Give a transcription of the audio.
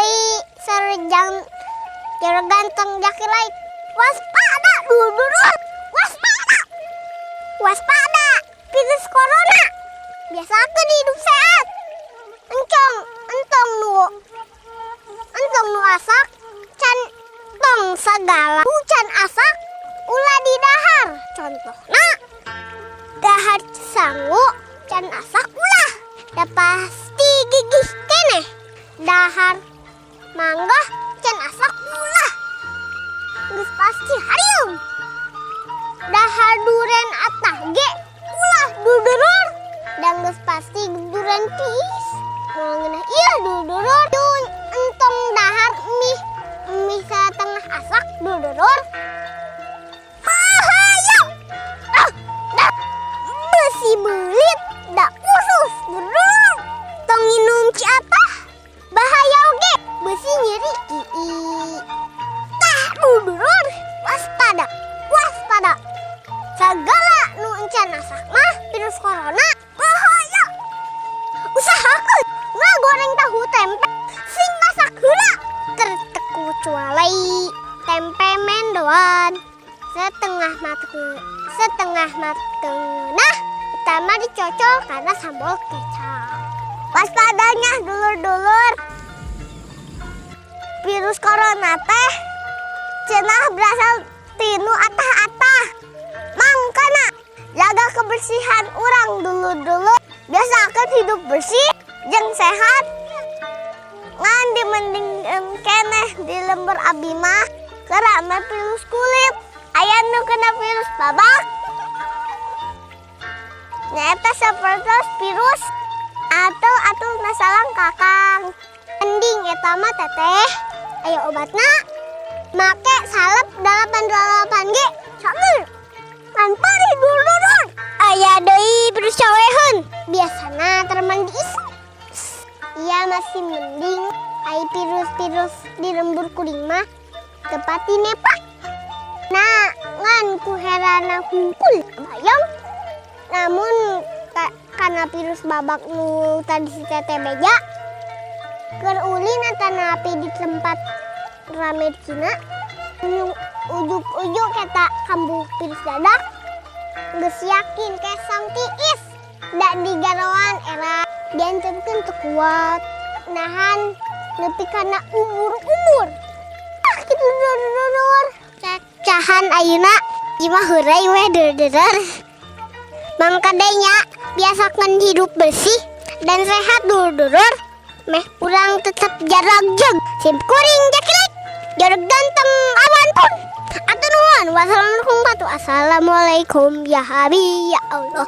Cili serjang jero ganteng jaki lain. Waspada dulur. Waspada. Waspada virus corona. Biasakeun hidup sehat. Entong nu asak can tong sagala hujan asak ulah di dahar. Contohna dahar sangu can asak ulah. Da pasti gigih keneh. Dahar mangga can asak ulah. Geus pasti harium. Dahar duren atah ge ulah dudurur. Dan geus pasti duren tiis. Ngeunah ieu dudurur. Entong dahar mie satengah asak dudurur. Bahaya. Besi belit da usus dudurur. Tong minum ciatah. Bahaya oge. Besi nyeri ii. Tah dudurur. Waspada. Waspada. Sagala nu encan asak mah virus corona bahaya. Usahakeun ngagoreng tahu tempe sing masak heula terkecuali tempe mendoan setengah mateng. Nah, utama dicocol karena sambal kecap. Waspadanya dulur-dulur. Virus corona teh cenah berasal tinu atah-atah. Mangkana jaga kebersihan urang dulur-dulur. Biasakeun hidup bersih jeung sehat. Ngan dimending keneh di lembar abi mah kerama virus kulit. Aya nu kena virus babak. Nyaeta sapertos virus atau nasalang kakang. Mending eta mah teteh aya obatna. Make salep 828G. Saeur. Manpari dulur-dulur. Aya deui virus caweheun. Biasana terman diisep. Iya masih mending ai virus-virus di lembur kuring mah tepati nepak. Nah, ngan ku herana kumpul bayang. Namun karena virus babak nu tadi si teteh beja keur ulin atanapi di tempat rame Cina ujuk-ujuk eta kambuh virus dadak. Geus yakin kesang tiis da digaroan era diancerkeun teu kuat nahan nepi kana umur. Kitu dulur. Cacahan ayeuna ieu mah heurai we deuder. Mangkadenya biasakeun hidup bersih dan sehat dulur. Meh urang tetep jarak jeung sim kuring jakilek. Jarak ganteng awan pun. Atur nuhun. Wassalamualaikum ya Habi ya Allah.